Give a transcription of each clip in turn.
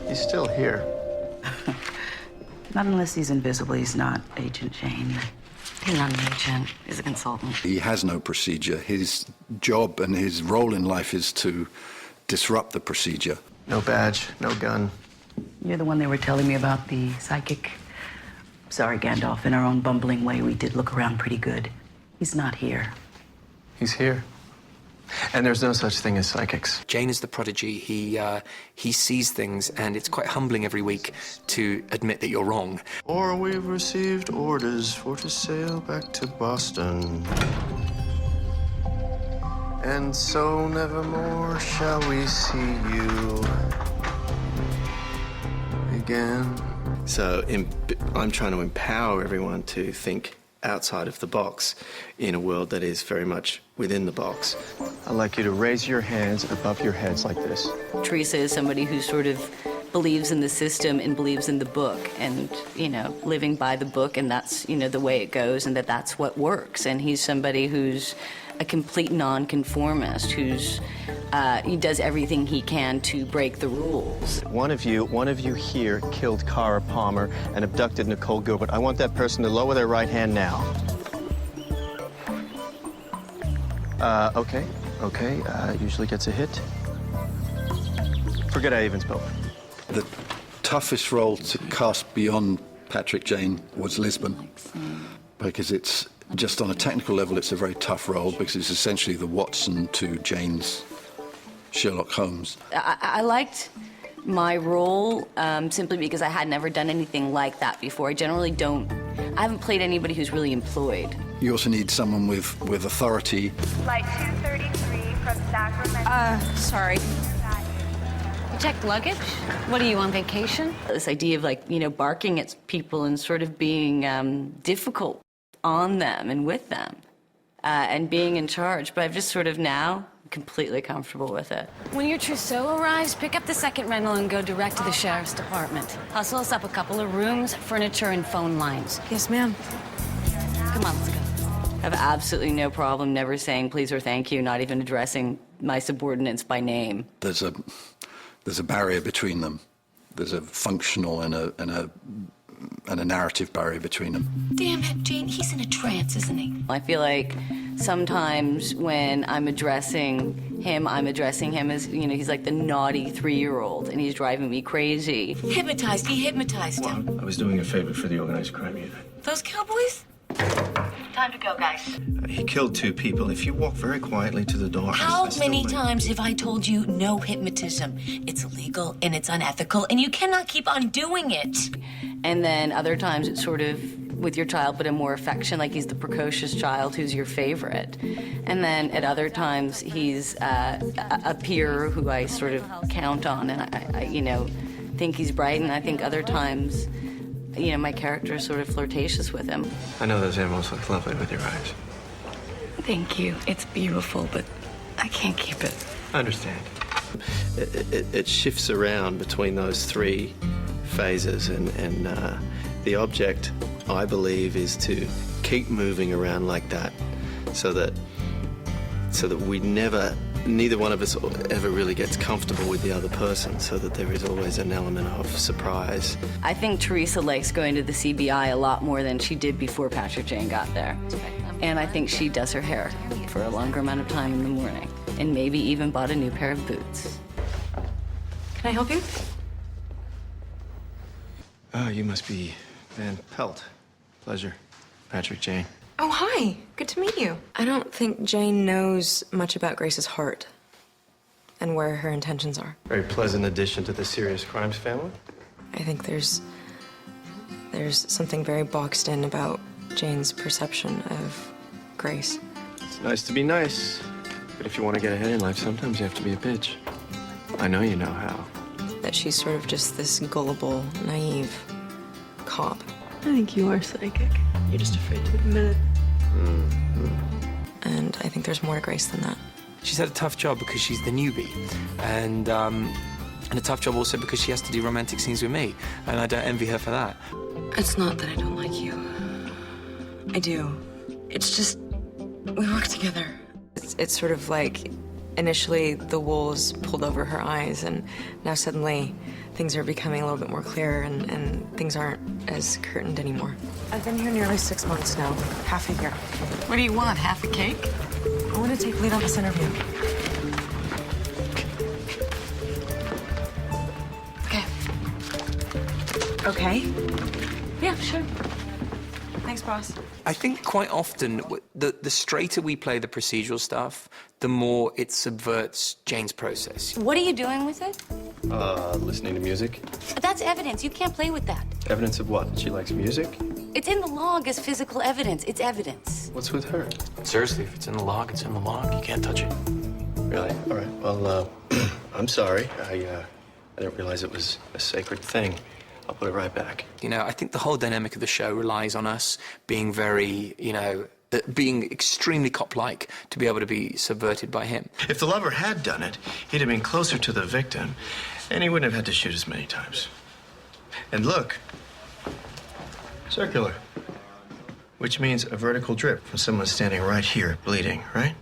He's still here. Not unless he's invisible. He's not Agent Jane. He's not an agent. He's a consultant. He has no procedure. His job and his role in life is to disrupt the procedure. No badge, no gun. You're the one they were telling me about, the psychic. Sorry, Gandalf. In our own bumbling way, we did look around pretty good. He's not here. He's here. And there's no such thing as psychics. Jane is the prodigy. He sees things, and it's quite humbling every week to admit that you're wrong. Or we've received orders for to sail back to Boston. And so nevermore shall we see you again. So I'm trying to empower everyone to think outside of the box in a world that is very much within the box. I'd like you to raise your hands above your heads like this. Teresa is somebody who sort of believes in the system and believes in the book and, you know, living by the book, and that's, you know, the way it goes, and that's what works. And he's somebody who's a complete nonconformist, who's he does everything he can to break the rules. One of you here killed Cara Palmer and abducted Nicole Gilbert. I want that person to lower their right hand now. Okay. Usually gets a hit. Forget I even spoke. The toughest role to cast beyond Patrick Jane was Lisbon, because it's just on a technical level, it's a very tough role because it's essentially the Watson to Jane's Sherlock Holmes. I liked my role simply because I had never done anything like that before. I haven't played anybody who's really employed. You also need someone with authority. Flight 233 from Sacramento. Sorry. You checked luggage? What, are you on vacation? This idea of, like, you know, barking at people and sort of being difficult on them and with them and being in charge. But I've just sort of now completely comfortable with it. When your trousseau arrives, pick up the second rental and go direct to the sheriff's department. Hustle us up a couple of rooms, furniture, and phone lines. Yes, ma'am. Come on, let's go. I have absolutely no problem never saying please or thank you, not even addressing my subordinates by name. There's a barrier between them. There's a functional and a narrative barrier between them. Damn it, Jane, he's in a trance, isn't he? I feel like sometimes when I'm addressing him as, you know, he's like the naughty 3-year-old and he's driving me crazy. He hypnotized him. I was doing a favor for the organized crime unit. Those cowboys? Time to go, guys. He killed 2 people. If you walk very quietly to the door... How many times have I told you no hypnotism? It's illegal and it's unethical and you cannot keep on doing it. And then other times it's sort of with your child, but in more affection, like he's the precocious child who's your favorite. And then at other times he's a peer who I sort of count on and I you know, think he's bright, and I think other times, you know, my character is sort of flirtatious with him. I know those animals look lovely with your eyes. Thank you. It's beautiful, but I can't keep it. I understand. It shifts around between those 3 phases, and the object, I believe, is to keep moving around like that so that neither one of us ever really gets comfortable with the other person, so that there is always an element of surprise. I think Teresa likes going to the CBI a lot more than she did before Patrick Jane got there. And I think she does her hair for a longer amount of time in the morning, and maybe even bought a new pair of boots. Can I help you? Oh, you must be Van Pelt. Pleasure. Patrick Jane. Oh, hi. Good to meet you. I don't think Jane knows much about Grace's heart and where her intentions are. Very pleasant addition to the serious crimes family. I think there's something very boxed in about Jane's perception of Grace. It's nice to be nice, but if you want to get ahead in life, sometimes you have to be a bitch. I know you know how. That she's sort of just this gullible, naive cop. I think you are psychic. You're just afraid to admit it. And I think there's more to Grace than that. She's had a tough job because she's the newbie, and a tough job also because she has to do romantic scenes with me, and I don't envy her for that. It's not that I don't like you. I do. It's just, we work together. It's sort of like, initially the wool is pulled over her eyes, and now suddenly things are becoming a little bit more clear and things aren't as curtained anymore. I've been here nearly 6 months now, half a year. What do you want, half a cake? I want to take lead on this interview. Okay. Yeah, sure. Thanks, boss. I think quite often, the straighter we play the procedural stuff, the more it subverts Jane's process. What are you doing with it? Listening to music. That's evidence. You can't play with that. Evidence of what? She likes music? It's in the log as physical evidence. It's evidence. What's with her? Seriously, if it's in the log, it's in the log. You can't touch it. Really? All right. Well, I'm sorry. I didn't realize it was a sacred thing. I'll put it right back. You know, I think the whole dynamic of the show relies on us being very, you know, being extremely cop-like to be able to be subverted by him. If the lover had done it, he'd have been closer to the victim, and he wouldn't have had to shoot as many times. And look, circular, which means a vertical drip from someone standing right here, bleeding, right?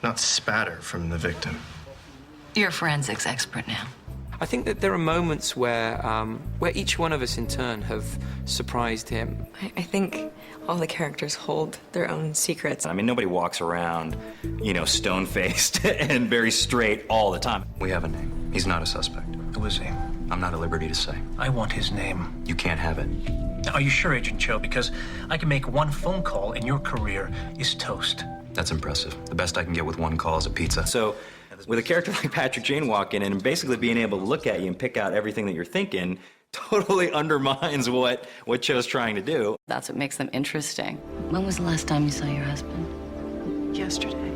Not spatter from the victim. You're a forensics expert now. I think that there are moments where each one of us in turn have surprised him. I think all the characters hold their own secrets. I mean, nobody walks around, you know, stone-faced and very straight all the time. We have a name. He's not a suspect. Who is he? I'm not at liberty to say. I want his name. You can't have it. Are you sure, Agent Cho? Because I can make one phone call and your career is toast. That's impressive. The best I can get with one call is a pizza. So, with a character like Patrick Jane walk in and basically being able to look at you and pick out everything that you're thinking totally undermines what Cho's trying to do. That's what makes them interesting. When was the last time you saw your husband? Yesterday.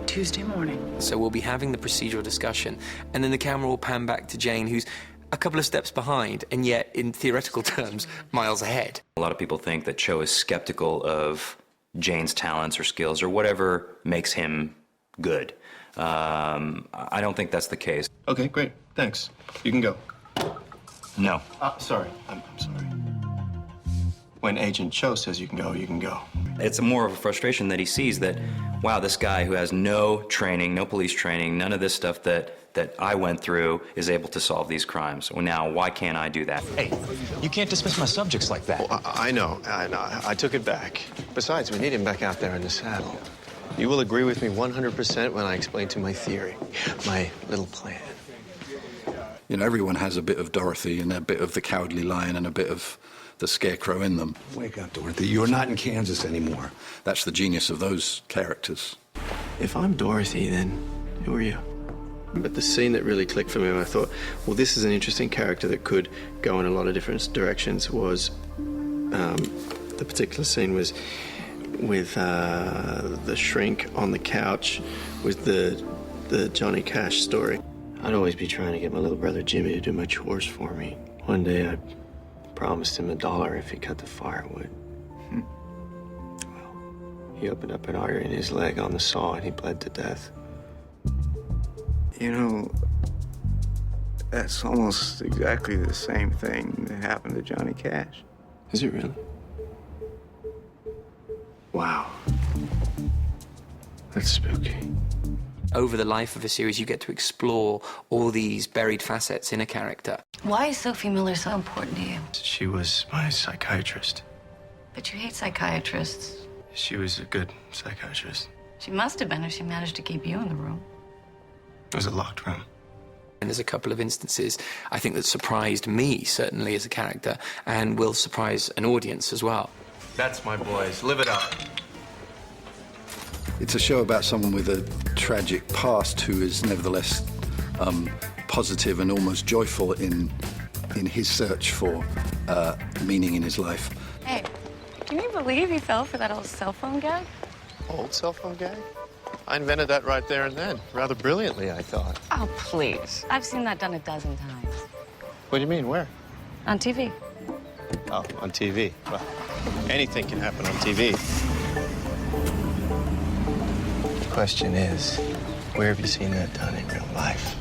Tuesday morning. So we'll be having the procedural discussion, and then the camera will pan back to Jane, who's a couple of steps behind, and yet, in theoretical terms, miles ahead. A lot of people think that Cho is skeptical of Jane's talents or skills or whatever makes him good. I don't think that's the case. Okay, great. Thanks. You can go. No. Sorry. I'm sorry. When Agent Cho says you can go, you can go. It's more of a frustration that he sees that, wow, this guy who has no training, no police training, none of this stuff that I went through is able to solve these crimes. Well, now, why can't I do that? Hey, you can't dismiss my subjects like that. Well, I know. I took it back. Besides, we need him back out there in the saddle. You will agree with me 100% when I explain to my theory, my little plan. You know, everyone has a bit of Dorothy and a bit of the Cowardly Lion and a bit of the Scarecrow in them. Wake up, Dorothy. You're not in Kansas anymore. That's the genius of those characters. If I'm Dorothy, then who are you? But the scene that really clicked for me, and I thought, well, this is an interesting character that could go in a lot of different directions, was the particular scene was with the shrink on the couch with the Johnny Cash story. I'd always be trying to get my little brother Jimmy to do my chores for me. One day I promised him $1 if he cut the firewood. Well, he opened up an artery in his leg on the saw and he bled to death. You know, that's almost exactly the same thing that happened to Johnny Cash. Is it really? Wow. That's spooky. Over the life of a series, you get to explore all these buried facets in a character. Why is Sophie Miller so important to you? She was my psychiatrist. But you hate psychiatrists. She was a good psychiatrist. She must have been if she managed to keep you in the room. It was a locked room. And there's a couple of instances, I think, that surprised me, certainly as a character, and will surprise an audience as well. That's my boys. Live it up. It's a show about someone with a tragic past who is nevertheless positive and almost joyful in his search for meaning in his life. Hey, can you believe he fell for that old cell phone gag? Old cell phone gag? I invented that right there and then. Rather brilliantly, I thought. Oh, please. I've seen that done 12 times. What do you mean, where? On TV. Oh, on TV. Well, anything can happen on TV. The question is, where have you seen that done in real life?